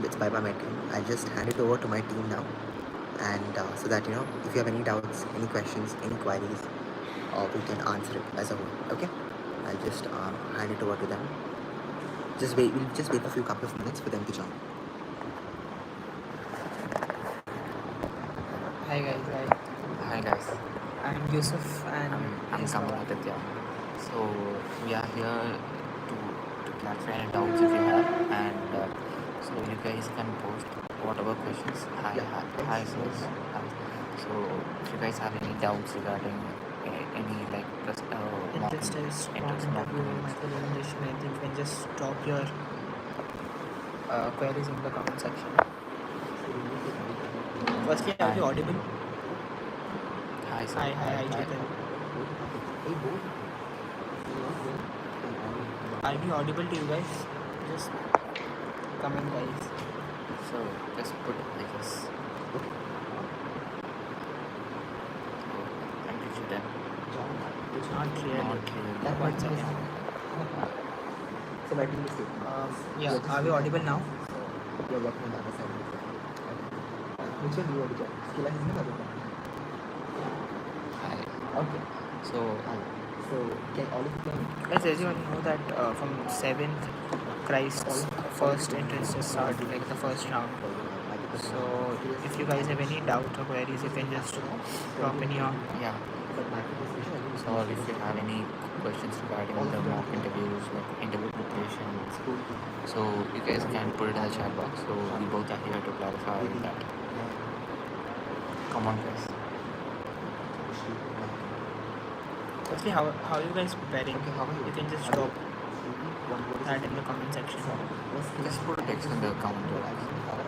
It's by my team. I'll just hand it over to my team now, and so that if you have any doubts, any questions, any queries, we can answer it as a whole. Okay? I'll just hand it over to them. Just wait. We'll just wait for a few couple of minutes for them to join. Hi guys, Hi guys, I'm Yusuf and I'm he's Kamal Pawan. Aditya. So we are here to clarify any doubts if you have, and so you guys can post whatever questions. Hi, sirs. Hi. So if you guys have any doubts regarding any like In mock this test, mock interviews, mock interview, interviews. micro presentation, I think you can just drop your queries in the comment section. Firstly, are we Hi, audible? hi, sir. Hi, Chetan. Are we audible to you guys? Just comment, guys. So just put I guess. Thank you, Chetan. Not clearly. Not clearly. One second. So my team is taking. Yeah, are we audible now? You're working on the other side. Which one do you want to join? Skill is not other. Hi. Okay. So So can all of you can Guys, as you all know that from 7th, Christ's first entrance just start, like the first round. So if you guys have any doubt or queries, you can just drop in your yeah. So if you have any questions regarding the mock interviews, like interview preparation, so you guys can put it in the chat box. So we both are here to clarify that. Come on, guys. Firstly, how are you guys preparing? You can just drop that in the comment section. Just put a text in the comment box.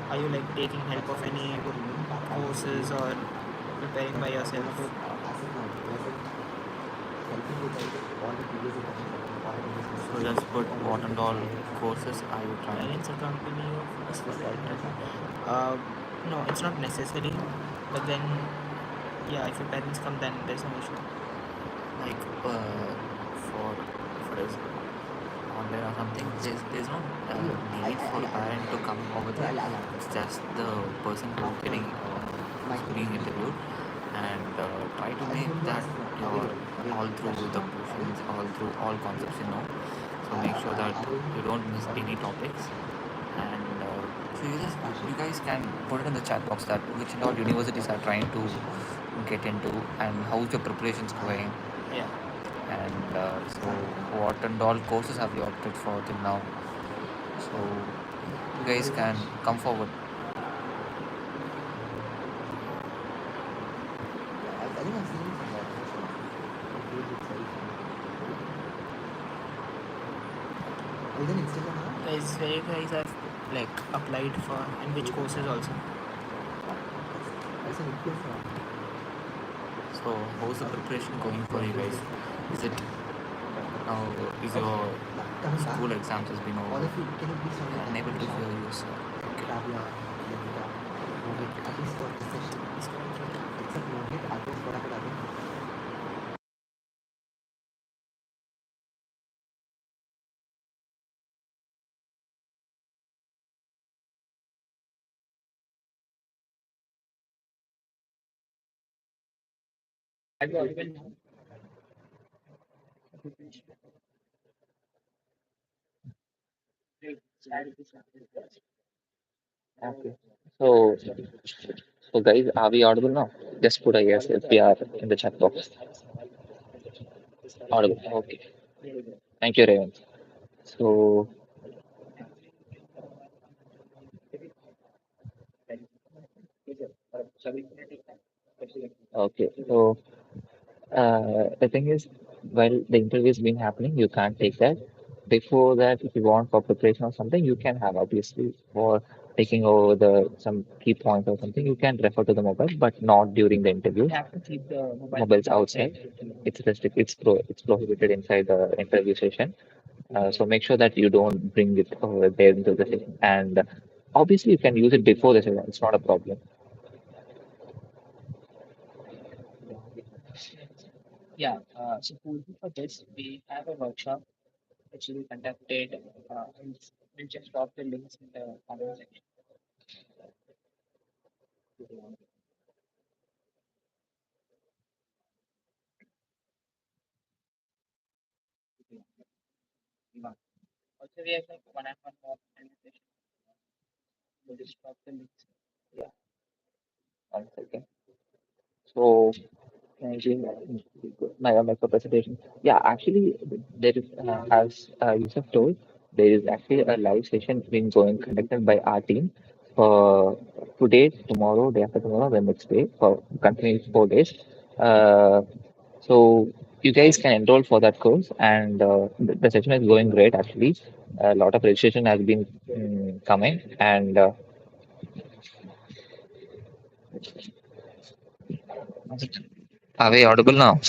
Are you like taking help of any courses or preparing by yourself? So just put what and all courses are you trying? Parents accompany you for the interview. No, it's not necessary. But then, yeah, if your parents come, then there's no issue. Like for this online or something, there's no need for a parent to come over there. It's just the person who's being interviewed, and try to make that your all through the questions, all through all concepts you know. So make sure that you don't miss any topics, and so you guys can put it in the chat box that which and all universities are trying to get into and how's your preparations going. Yeah. And so what and all courses have you opted for till now? So you guys can come forward. I think I've seen it from that. Is it Instagram now? Guys, where you guys have like applied for and which courses also? That's an influencer. So how's the preparation going for you guys? Is it now is your school exams has been All over? of you, can you please tell me? Unable to hear you, sir. Kavya, Nikita, Mohit, at least for this session. Except Mohit, others, what about others? Have you audible now? Okay. So, so guys, are we audible now? Just put a yes if we are in the chat box. Audible. Okay. Thank you, Raven. So, okay. So, the thing is, while the interview is been happening, you can't take that. Before that, if you want for preparation or something, you can have obviously for taking over the some key points or something. You can refer to the mobile, but not during the interview. You have to keep the Mobiles outside. It's restricted. It's prohibited inside the interview session. So make sure that you don't bring it over there into the session. And obviously, you can use it before the session. It's not a problem. Yeah, so for this, we have a workshop which will be conducted. And we'll just drop the links in the comment section. Yeah, 1 second. So, imagine my presentation. Yeah, actually, there is, as Yusuf told, there is actually a live session being going conducted by our team for today, tomorrow, day after tomorrow, the next day for continuous 4 days. Uh, so you guys can enroll for that course, and the session is going great actually. A lot of registration has been coming, and are we audible now?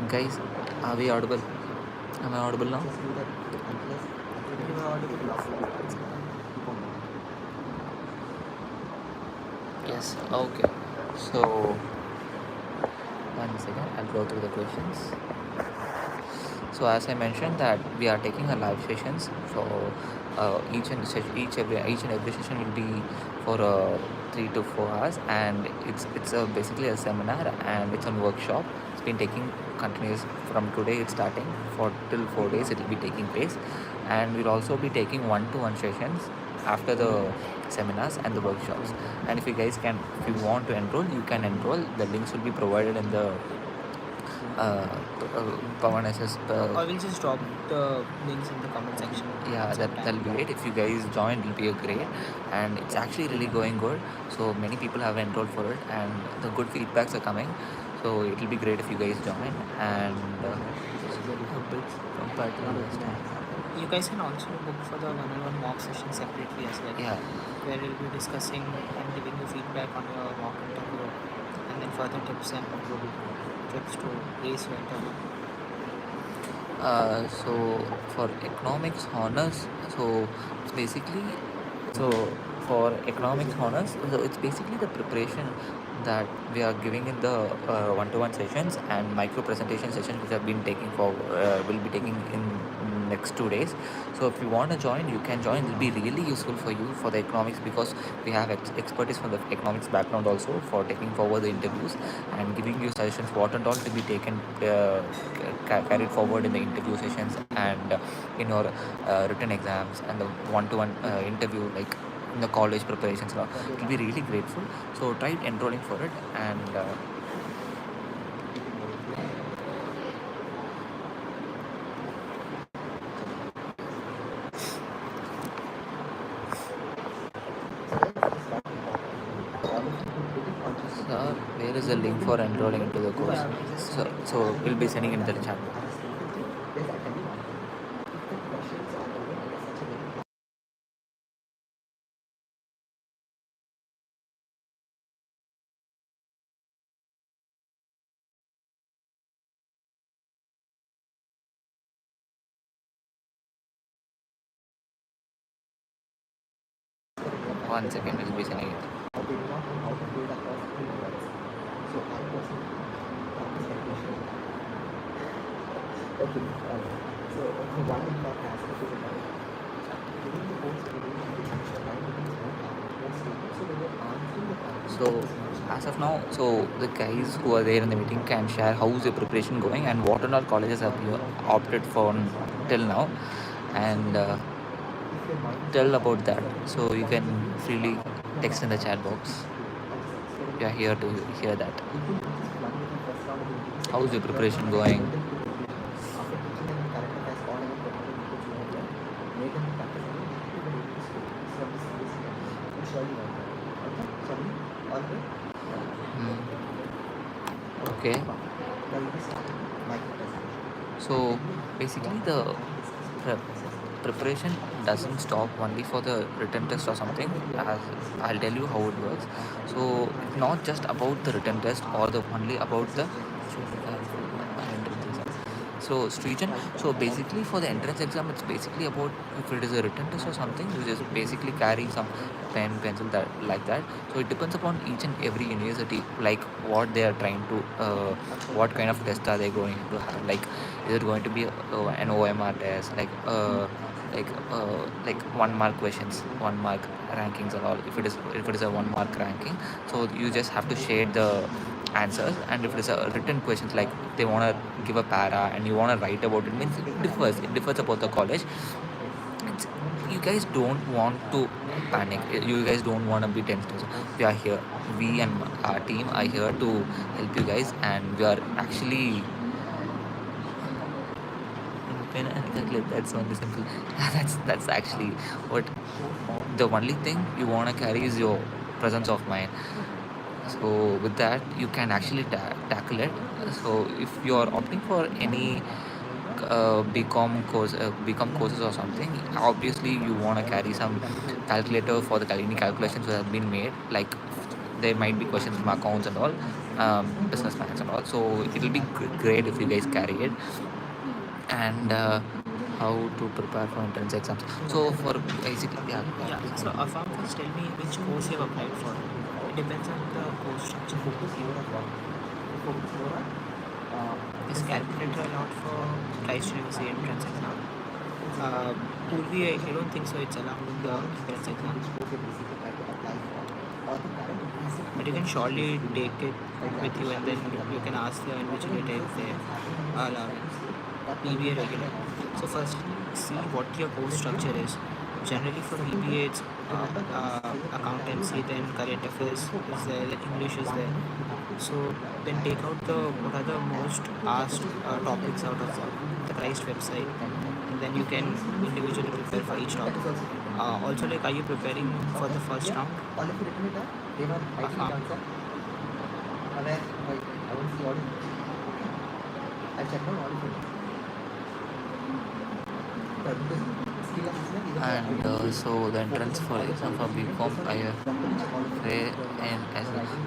Guys, are we audible? Am I audible now? You are audible. Yes. Okay. So, 1 second, I'll go through the questions. So as I mentioned that we are taking a live sessions for each and every session will be for 3 to 4 hours, and it's basically a seminar, and it's a workshop. It's been taking continuous from today. It's starting for till 4 days. It will be taking place, and we'll also be taking one-to-one sessions after the seminars and the workshops. And if you want to enroll, you can enroll. The links will be provided in the uh, Pawan SS. I will just drop the links in the comment section. Yeah, that'll be great. If you guys join, it'll be a great, and it's actually really going good. So many people have enrolled for it, and the good feedbacks are coming. So it'll be great if you guys join, and a bit compared to last time. You guys can also book for the one-on-one mock session separately as well, Yeah. where we'll be discussing and giving you feedback on your mock interview, and then further tips and tricks to ace your interview. So for economics honors, so it's basically so for economics honors, so it's basically the preparation that we are giving in the one-to-one sessions and micro presentation sessions which have been taking for will be taking in next 2 days. So if you want to join, you can join. It'll be really useful for you for the economics, because we have expertise from the economics background also for taking forward the interviews and giving you suggestions what and all to be taken carried forward in the interview sessions, and in your written exams and the one-to-one interview, like in the college preparations and all. It'll be really grateful. So try enrolling for it, and sir, where is the link for enrolling into the course? So we'll be sending it in the chat. 1 second, we'll be sending it. So as of now, so the guys who are there in the meeting can share how's your preparation going and what and all colleges have you opted for till now, and tell about that. So you can freely text in the chat box. We are here to hear that. How's your preparation going? Hmm. Okay. So basically, the prep preparation doesn't stop only for the written test or something. As I'll tell you how it works. So it's not just about the written test or the only about the So Srijan, so basically for the entrance exam, it's basically about if it is a written test or something, you just basically carry some pen, pencil, that like that. So it depends upon each and every university, like what they are trying to, what kind of test are they going to have. Like, is it going to be an OMR test, like 1 mark questions, 1 mark rankings and all. If it is a 1 mark ranking, so you just have to share the answers. And if it is a written questions, like they want to give a para and you want to write about it, means it differs about the college. It's, you guys don't want to panic, you guys don't want to be tense. We are here, we and our team are here to help you guys, and we are actually in pen and calculate. That's only simple. That's actually what the only thing you want to carry is your presence of mind. So with that you can actually tackle it. So if you are opting for any BCom courses or something, obviously you want to carry some calculator for the any calculations that have been made. Like there might be questions from accounts and all, business finance and all. So it will be great if you guys carry it. And how to prepare for entrance exams. So for basically, yeah, Yeah, so Afam, first tell me which course you have applied for. It depends on the course structure. Is calculator allowed for Christ University entrance exam? Purvi, I don't think so. It's allowed in the entrance exam. But you can surely take it with you, and then you can ask the invigilator if they allow it. PBA regular. So first, see what your course structure is. Generally for PBA, it's accountancy, then current affairs is there, then English is there. So then take out what are the most asked topics out of the Christ website, and then you can individually prepare for each topic. Also, like, are you preparing for the first round? and so the entrance for exam for BCom IFA and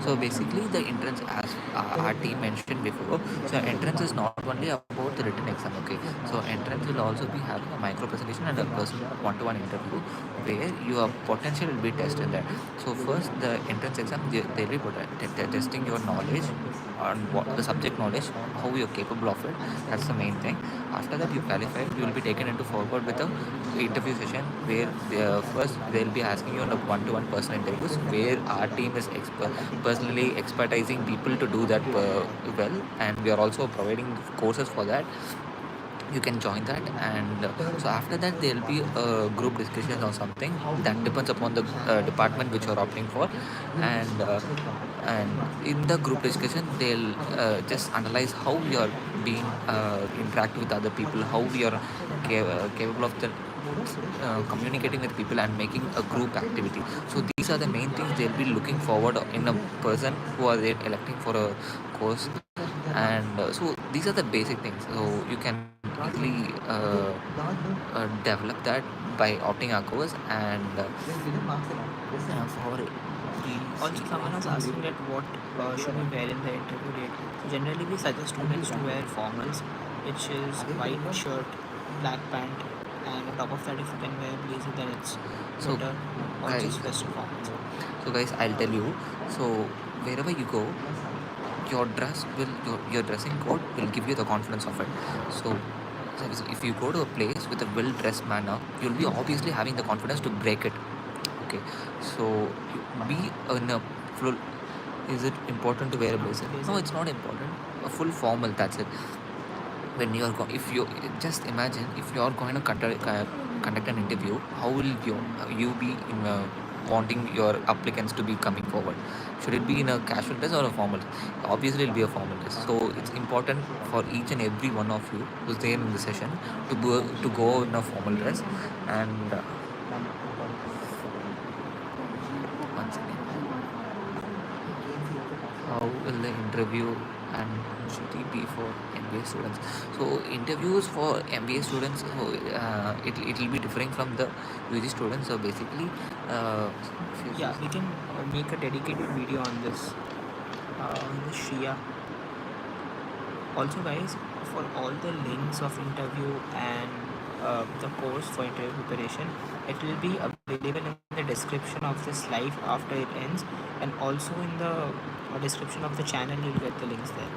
so basically the entrance, as our team mentioned before, so entrance is not only about the written exam. Okay, so entrance will also be having a micro presentation and a person one-to-one interview where your potential will be tested there. So first the entrance exam, they'll be testing your knowledge on what the subject knowledge, how you're capable of it. That's the main thing. After that you qualify, you will be taken into forward with a interview session where first they'll be asking you on a one-to-one personal interviews, where our team is personally expertising people to do that well, and we are also providing courses for that. You can join that. And so after that there will be a group discussion or something. That depends upon the department which you are opting for. And in the group discussion they'll just analyze how we are being interact with other people, how we are capable of the communicating with people and making a group activity. So these are the main things they'll be looking forward in a person who are they electing for a course. And so these are the basic things. So you can easily develop that by opting our course. And for Also, someone was asking that what should we wear in the interview date. So generally, we suggest students to wear formals, which is white shirt, black pant, and on top of that, if you can wear blazer, then it's So, better. Or guys, just western formals. so guys, I'll tell you. So wherever you go, your dress will your dressing code will give you the confidence of it. So if you go to a place with a well dressed manner, you'll be obviously having the confidence to break it. Okay, so be in a full. Is it important to wear a blazer? No, it's not important. A full formal, that's it. When you are if you just imagine, if you are going to conduct an interview, how will you be in wanting your applicants to be coming forward? Should it be in a casual dress or a formal? Obviously it'll be a formal dress. So it's important for each and every one of you who's there in the session to go in a formal dress. And once again, how will the interview and should be for MBA students? So interviews for MBA students, so it will be differing from the UG students. So basically, Yeah, we can make a dedicated video on this. On the Shia. Also, guys, for all the links of interview and the course for interview preparation, it will be available in the description of this live after it ends, and also in the description of the channel you'll get the links there.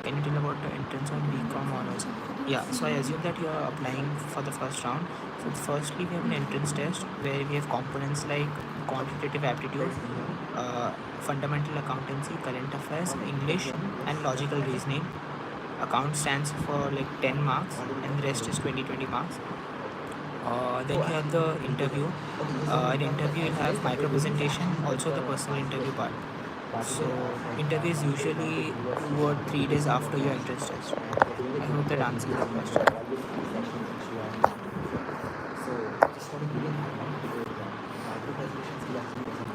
Can you tell about the entrance on BCom honors? Yeah, so I assume that you are applying for the first round. So firstly, we have an entrance test where we have components like quantitative aptitude, fundamental accountancy, current affairs, English, and logical reasoning. Account stands for like 10 marks, and the rest is 20 marks. Then you have the interview. In interview, you'll have micro presentation, also the personal interview part. So interview is usually 2 or 3 days after your entrance test. I hope that answers your question.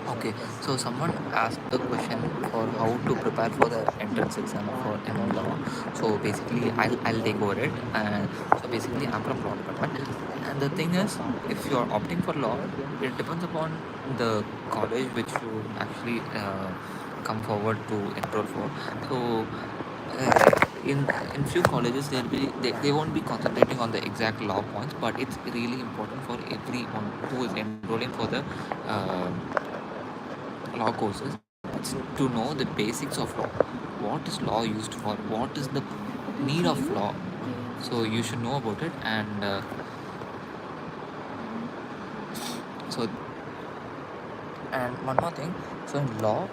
Okay, so someone asked the question for how to prepare for the entrance exam for in law. So basically, I'll take over it. And so basically, I'm from law department. And the thing is, if you're opting for law, it depends upon the college which you actually come forward to enroll for. So in few colleges they won't be concentrating on the exact law points, but it's really important for everyone who is enrolling for the law courses to know the basics of law. What is law used for? What is the need of law? So you should know about it. And so and one more thing. So in law,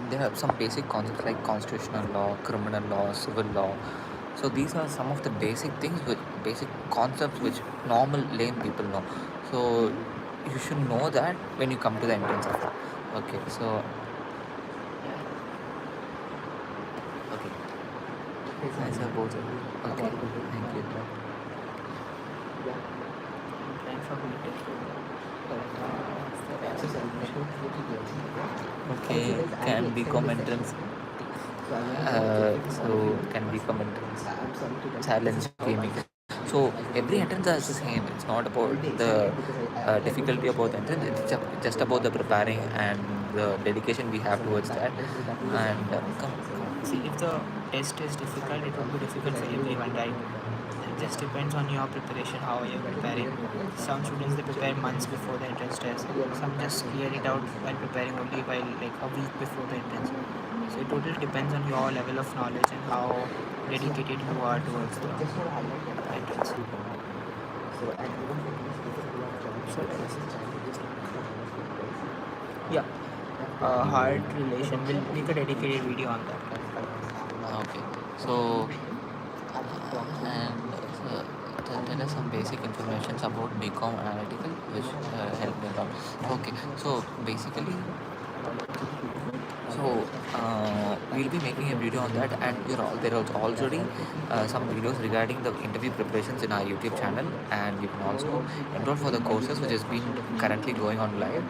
there are some basic concepts like constitutional law, criminal law, civil law. So these are some of the basic things, with basic concepts which normal lame people know. So you should know that when you come to the entrance of it. Okay, so okay. Nice are both. Okay, thank you. Applying for Okay, can become entrance. So can become entrance challenge gaming. So every entrance is the same. It's not about the difficulty about the entrance. It's just about the preparing and the dedication we have towards that. And See, if the test is difficult, it will be difficult for everyone, right? It just depends on your preparation, how you're preparing. Some students they prepare months before the entrance test. Some just clear it out while preparing only while like a week before the entrance. So it totally depends on your level of knowledge and how dedicated you are towards the entrance. Yeah, heart relation. We'll make a dedicated video on that. okay, so and tell us some basic information about BCom analytical, which help me a lot. Okay, so basically, so we'll be making a video on that, and there are already some videos regarding the interview preparations in our YouTube channel, and you can also enroll for the courses which has been currently going on live.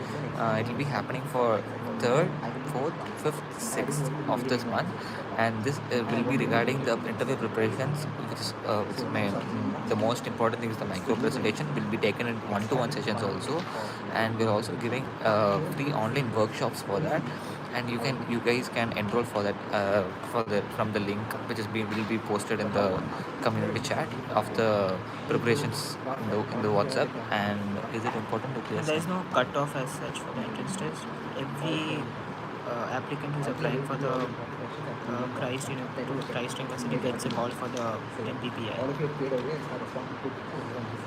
It will be happening for 3rd, 4th, 5th, 6th of this month, and this will be regarding the interview preparations, which the most important thing is the micro presentation will be taken in one-to-one sessions also, and we're also giving free online workshops for that. And you guys can enroll for that from the link which will be posted in the community chat of the preparations in the WhatsApp. And is it important to clear? There is no cutoff as such for the entrance test. Every applicant who's applying for the Christ University gets a call for the MPPI.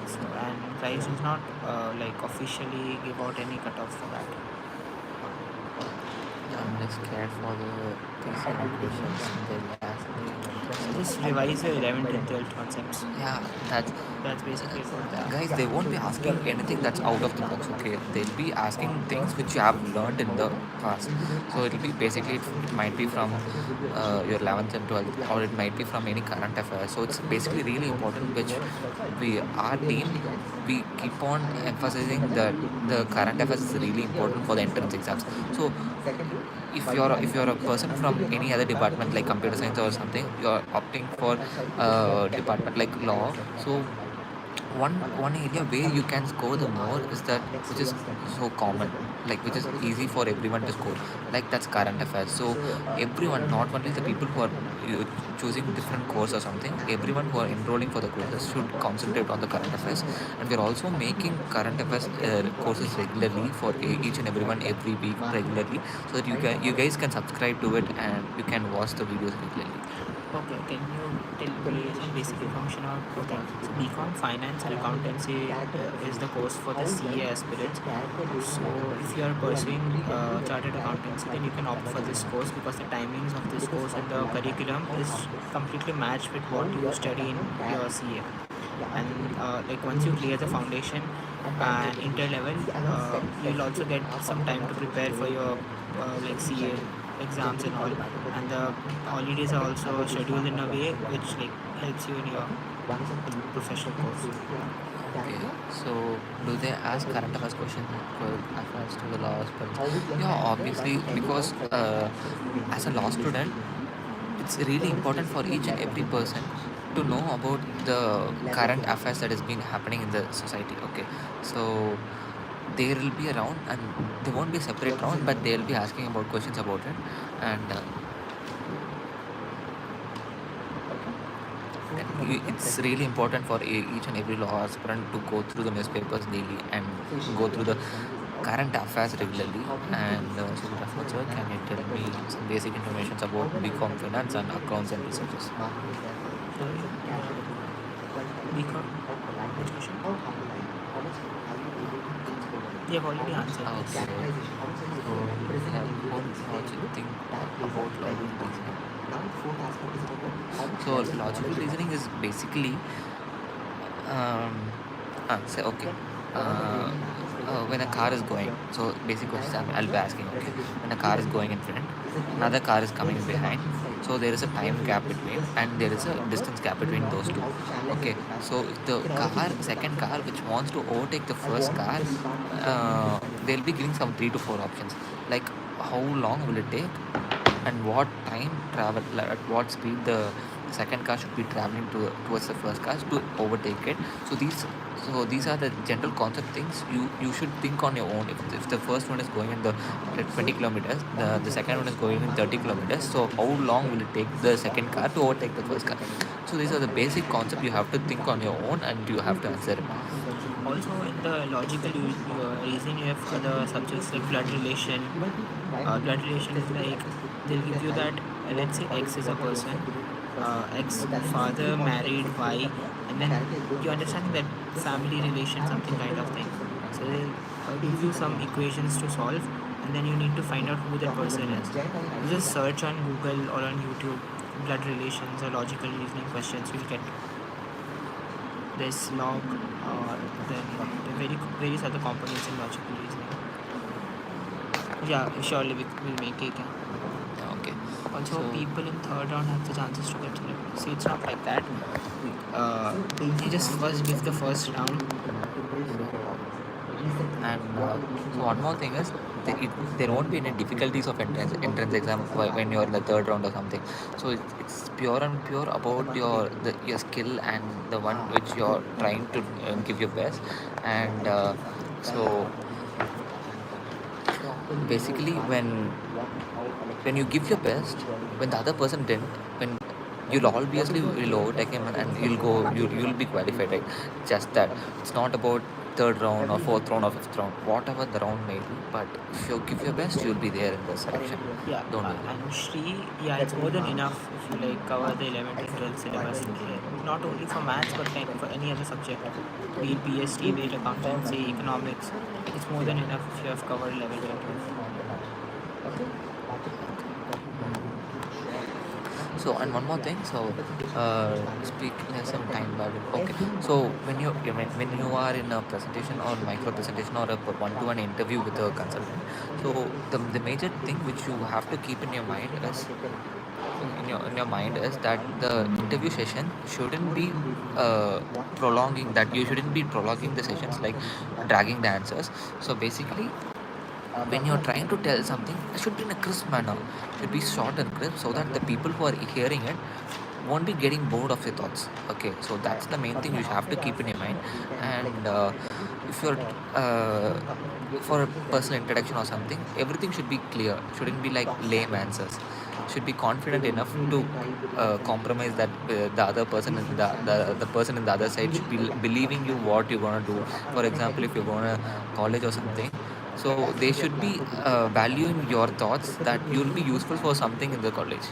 So, and Christ does not like officially give out any cutoff for that. I'm just scared for the PC questions they'll ask me. Just revise your 11th and 12th concepts. Yeah, That's basically what guys, they won't be asking anything that's out of the box. Okay, they'll be asking things which you have learned in the past. So it'll be basically it might be from your 11th and 12th, or it might be from any current affairs. So it's basically really important, which our team, we keep on emphasizing that the current affairs is really important for the entrance exams. So if you're a person from any other department like computer science or something, you're opting for department like law. So one area where you can score the more is that which is so common, like which is easy for everyone to score, like that's current affairs. So everyone, not only the people who are choosing different course or something, everyone who are enrolling for the courses should concentrate on the current affairs. And we're also making current affairs courses regularly for each and everyone every week regularly, so that you guys can subscribe to it and you can watch the videos regularly. Okay, can you tell me some basic information about okay? So BCom Finance and Accountancy is the course for the CA aspirants. So if you are pursuing Chartered Accountancy, then you can opt for this course because the timings of this course and the curriculum is completely matched with what you study in your CA. And like once you clear the foundation and inter level, you'll also get some time to prepare for your like CA exams and all, and the holidays are also scheduled in a way which like helps you in your professional course. Okay, so do they ask current affairs question affairs to the law students? Yeah, obviously, because as a law student, it's really important for each and every person to know about the current affairs that has been happening in the society. Okay, so there will be a round, and there won't be a separate round, but they'll be asking about questions about it, and it's really important for each and every law aspirant to go through the newspapers daily and go through the current affairs regularly. And so, Rahman sir, can you tell me some basic information about BCom Finance and Accounts and Researches? BCom, which question? You have already answered this. Okay. So, what do you think about logical reasoning? So, logical reasoning is basically, say, okay. When a car is going, so basic questions I'll be asking. Okay, when a car is going in front, another car is coming behind. So there is a time gap between, and there is a distance gap between those two. Okay, so if the second car which wants to overtake the first car, they'll be giving some 3 to 4 options, like how long will it take, and what time travel, at what speed the second car should be traveling towards the first car to overtake it. So these are the general concept things you should think on your own. If the first one is going in the 20 kilometers, the second one is going in 30 kilometers, so how long will it take the second car to overtake the first car? So these are the basic concept you have to think on your own, and you have to answer it. Also, in the logical reasoning, you have other subjects like blood relation. Blood relation is like they'll give you that let's say X is a person, X father married Y, and then you understand that family relation, something kind of thing. So they'll give you some equations to solve, and then you need to find out who that person is. You just search on Google or on YouTube blood relations or logical reasoning questions. You'll get this log or then the various other components in logical reasoning. Yeah, surely we'll make it. Yeah. Okay. Also, So- people in third round have the chances to get selected. See, it's not like that. You just first give the first round. And so one more thing is there won't be any difficulties of entrance exam when you're in the third round or something. So it's pure and pure about your skill and the one which you're trying to give your best. And so basically when you give your best, when the other person didn't, when you'll obviously will overtake him, and you'll be qualified, right? Just that it's not about third round or fourth round or fifth round, whatever the round may be, but if you give your best, you'll be there in the selection. Yeah, Don't worry. and Shri, yeah, it's more than enough if you like cover the 11th and 12th syllabus. Not only for maths, but like for any other subject, be it BST, be it accountancy, economics. It's more than enough if you have covered 11th and 12th. So, and one more thing, so speak less some time about it. Okay, so when you are in a presentation or micro presentation or a one-to-one interview with a consultant, so the major thing which you have to keep in your mind is in your mind is that the interview session shouldn't be prolonging, that you shouldn't be prolonging the sessions, like dragging the answers. So basically, when you're trying to tell something, it should be in a crisp manner, should be short and crisp, so that the people who are hearing it won't be getting bored of your thoughts. Okay, so that's the main thing you have to keep in your mind. And if you're for a personal introduction or something, everything should be clear, shouldn't be like lame answers, should be confident enough to compromise that the other person the person in the other side should be believing you what you're going to do. For example, if you're going to college or something, so they should be valuing your thoughts that you'll be useful for something in the college.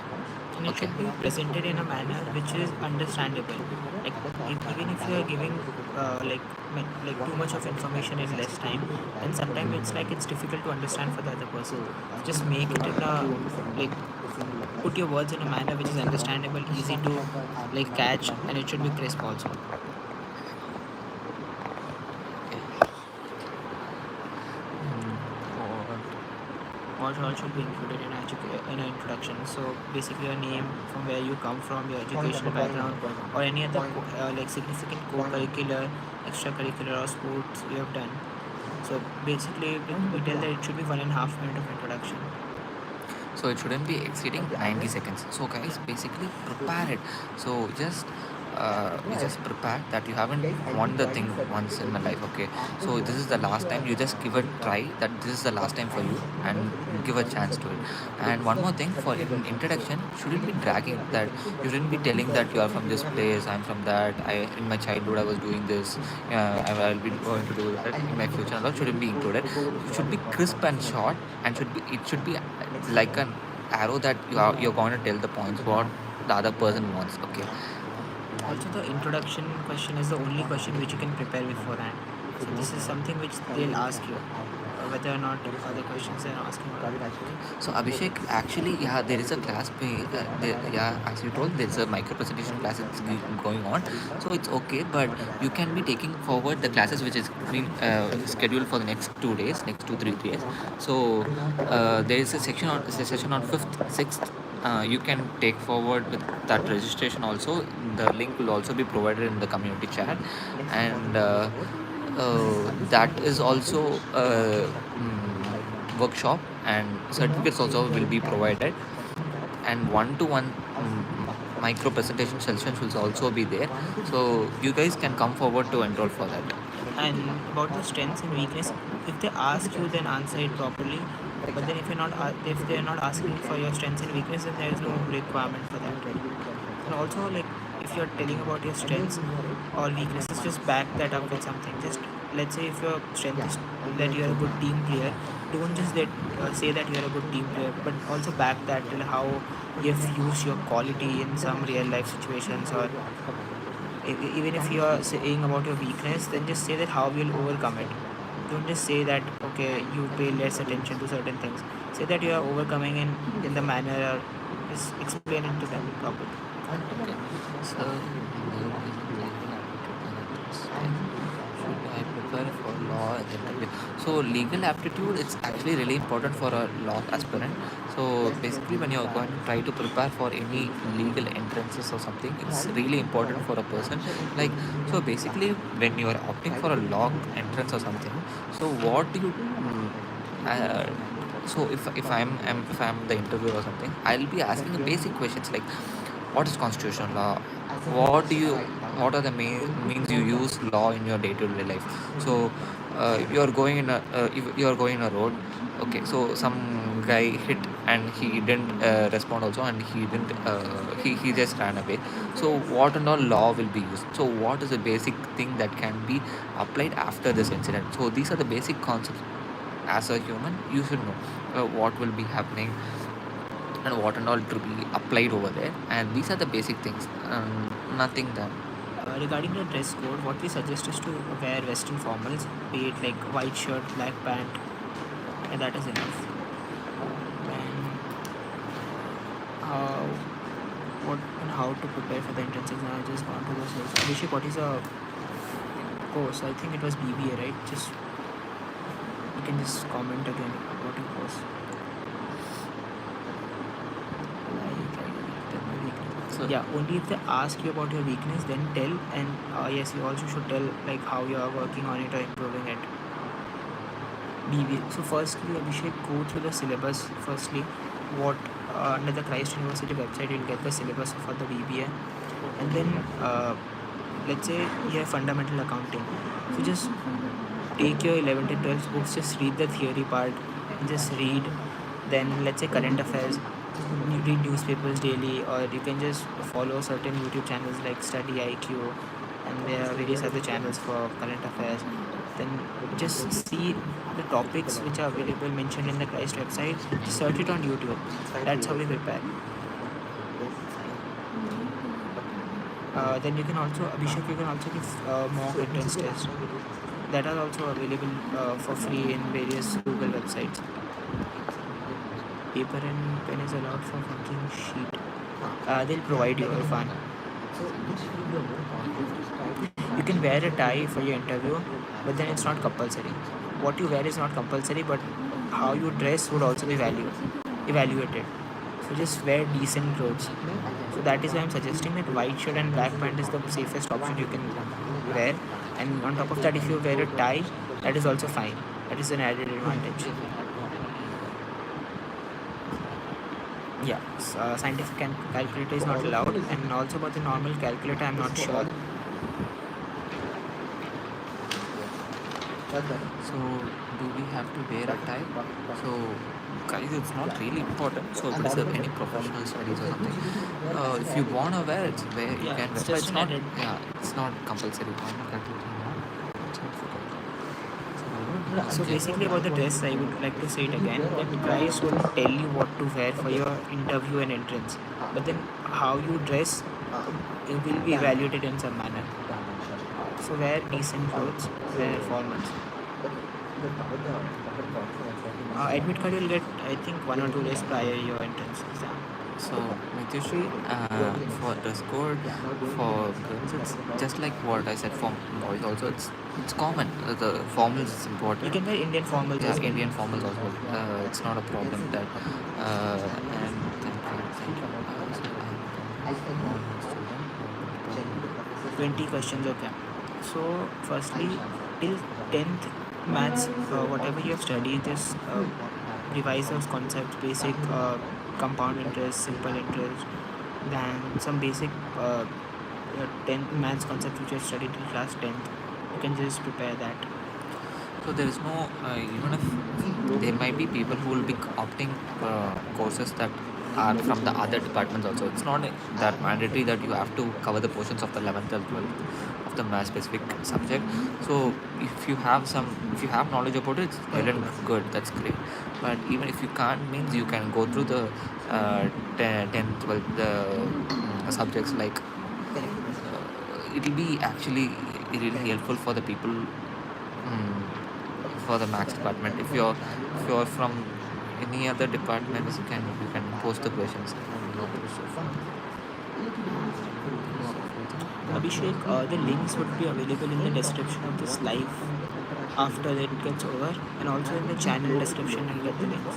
And it Okay. should be presented in a manner which is understandable. Like even if you are giving like too much of information in less time, then sometimes it's difficult to understand for the other person. Just make it in a like put your words in a manner which is understandable, easy to like catch, and it should be crisp also. What all should be included in an introduction? So basically, your name, from where you come from, your educational background, or any other like significant co-curricular, extracurricular, or sports you have done. So basically, we tell that it should be 1.5 minute of introduction. So it shouldn't be exceeding 90 seconds. So guys, basically prepare it. So just prepare that you haven't won the thing once in my life. Okay, so this is the last time. You just give a try that this is the last time for you, and give a chance to it. And one more thing, for in introduction, shouldn't be dragging that. You shouldn't be telling that you are from this place, I'm from that, I in my childhood I was doing this, I'll be going to do that in my future. That shouldn't be included. It should be crisp and short, and it should be like an arrow that you're going to tell the points what the other person wants. Okay. Also, the introduction question is the only question which you can prepare beforehand. So this is something which they'll ask you, whether or not other questions they're asking. So Abhishek, actually, yeah, there is a class. Yeah, as you told, there's a micro presentation class that's going on. So it's okay, but you can be taking forward the classes which is being scheduled for the next 2 days, next 2 3 days. So there is a session on 5th, 6th. You can take forward with that registration also. The link will also be provided in the community chat, and that is also workshop, and certificates also will be provided, and one-to-one micro presentation sessions will also be there. So you guys can come forward to enroll for that. And about the strengths and weakness, if they ask you, then answer it properly. But then if they're not asking for your strengths and weakness, then there is no requirement for that. And also, like, if you're telling about your strengths or weaknesses, just back that up with something. Just let's say if your strength is that you're a good team player, don't just say that you're a good team player, but also back that till how you've used your quality in some real life situations. Or even if you are saying about your weakness, then just say that how you'll overcome it. Don't just say that okay, you pay less attention to certain things. Say that you are overcoming in the manner, or just explain it to them properly. Okay. So should I prepare for law and interview? So legal aptitude, it's actually really important for a law aspirant. So basically, when you're going to try to prepare for any legal entrances or something, it's really important for a person. Like, so basically, when you're opting for a law entrance or something, so what do you uh, so if I'm the interviewer or something, I'll be asking the basic questions like, what is constitutional law, what are the means you use law in your day-to-day life. So you're going in a if you're going in a road. Okay, so some guy hit and he didn't respond also, and he just ran away. So what and all law will be used? So what is the basic thing that can be applied after this incident? So these are the basic concepts. As a human, you should know what will be happening and what and all to be applied over there, and these are the basic things, nothing that. Regarding the dress code, what we suggest is to wear western formals, be it like white shirt, black pant, and that is enough. And how how to prepare for the entrance exam, I just gone to the source. Abhishek, what is a course? I think it was BBA, right? Just you can just comment again about your course. So Yeah, only if they ask you about your weakness, then tell. And yes, you also should tell like how you are working on it or improving it. BBA. So firstly, Abhishek, go through the syllabus. Firstly, what under the Christ University website, you'll get the syllabus for the BBA. And then let's say you have fundamental accounting, so just take your 11th and 12th books, just read the theory part, just read. Then let's say current affairs, you read newspapers daily, or you can just follow certain YouTube channels like Study IQ, and there are various other channels for current affairs. Then just see the topics which are available mentioned in the Christ website, just search it on YouTube. That's how we prepare. Then you can also, Abhishek, you can also give mock entrance tests that are also available for free in various Google websites. Paper and pen is allowed for function sheet. They'll provide you, Irfan. You can wear a tie for your interview, but then it's not compulsory. What you wear is not compulsory, but how you dress would also be evaluated. So just wear decent clothes. So that is why I'm suggesting that white shirt and black pant is the safest option you can wear. And on top of that, if you wear a tie, that is also fine. That is an added advantage. Yeah, scientific calculator is not allowed, and also about the normal calculator, I'm not sure. So do we have to wear a tie? So guys, it's not really important. So if it is any professional studies or something, if you want to wear it, wear you Yeah, can it's wear. But just it's an not. added. Yeah, it's not compulsory. Normal calculator, no. It's not for that. So basically about the dress, I would like to say it again, that Christ would tell you what to wear for your interview and entrance, but then how you dress, it will be evaluated in some manner. So wear decent clothes, wear formals. Admit card you'll get, I think, 1 or 2 days prior your entrance exam. So Nitishri, for dress code for girls, it's just like what I said for boys also. It's common. The formals is You important. can wear Indian formals Yeah, as well. Indian formals also. It's not a problem that. And thank you. So 20 questions, okay. So firstly, till 10th maths, whatever you have studied, just revise those concepts, basic compound interest, simple interest, then some basic 10th maths concepts which you have studied in class 10th. You can just prepare that. So there is no, even if there might be people who will be opting courses that are from the other departments also. It's not that mandatory that you have to cover the portions of the 11th and 12th of the math specific subject. So if you have knowledge about it, it's well and good. That's great. But even if you can't, means you can go through the 10th, 12th subjects like it'll be actually really helpful for the people for the maths department. If you're from any other departments, you can post the questions. Abhishek, the links would be available in the description of this live after it gets over, and also in the channel description you'll get the links.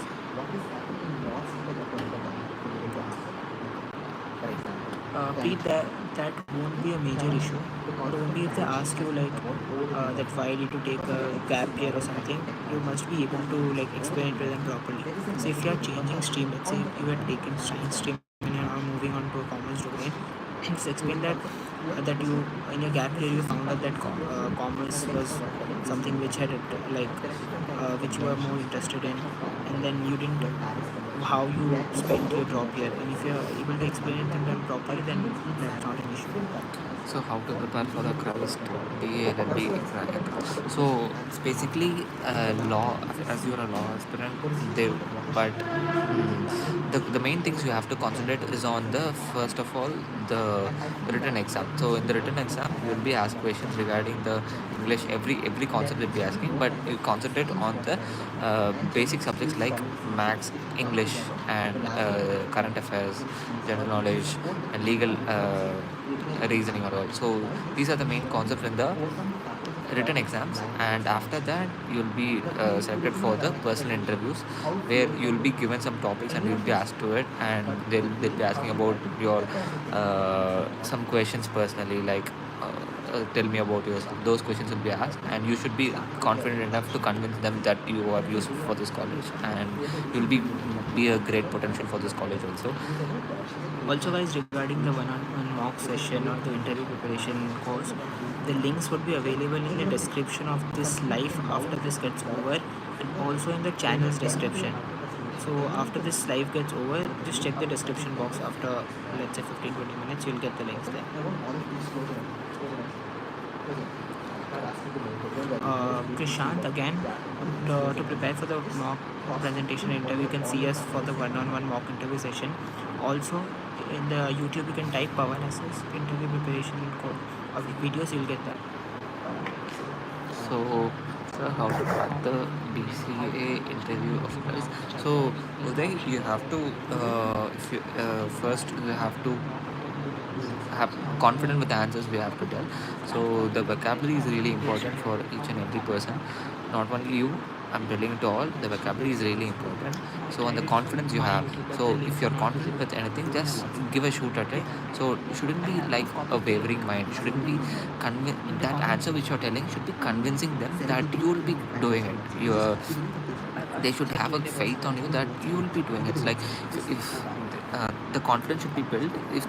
Preet, that won't be a major issue. But only if they ask you like that why did you take a gap year or something, you must be able to like explain it to them properly. So if you are changing stream, let's say you had taken science stream and you are now moving on to a commerce domain, just explain that you in your gap year you found out that commerce was something which had which you were more interested in, and then you didn't how you spent your drop year, and if you're able to explain it to them properly, then that's not an issue. So how to prepare for the Christ BA and MBA exam? So it's basically law. As you're a law aspirant, but the main things you have to concentrate is on the first of all the written exam. So in the written exam, you will be asked questions regarding the English. Every concept will be asking, but you concentrate on the basic subjects like maths, English, and current affairs, general knowledge, and legal reasoning or all. So these are the main concepts in the written exams, and after that you'll be selected for the personal interviews where you'll be given some topics and you'll be asked to it, and they'll be asking about your some questions personally, like tell me about yourself. Those questions will be asked, and you should be confident enough to convince them that you are useful for this college, and you'll be a great potential for this college also. Also guys, regarding the one-on-one mock session or the interview preparation course, the links would be available in the description of this live after this gets over, and also in the channel's description. So after this live gets over, just check the description box. After let's say 15-20 minutes, you'll get the links there. Prashant, again, to prepare for the mock presentation interview, you can see us for the one-on-one mock interview session. Also, in the YouTube, you can type Pawan SS interview preparation code videos. You'll get that. So, sir, how to crack the BCA interview of guys? So, Uday, you have to if you first you have to have confident with the answers we have to tell. So the vocabulary is really important for each and every person, not only you. I'm telling it to all. The vocabulary is really important. So on the confidence you have. So if you're confident with anything, just give a shoot at it. So it shouldn't be like a wavering mind. Shouldn't be that answer which you're telling should be convincing them that you'll be doing it. They should have a faith on you that you will be doing it. It's like if the confidence should be built if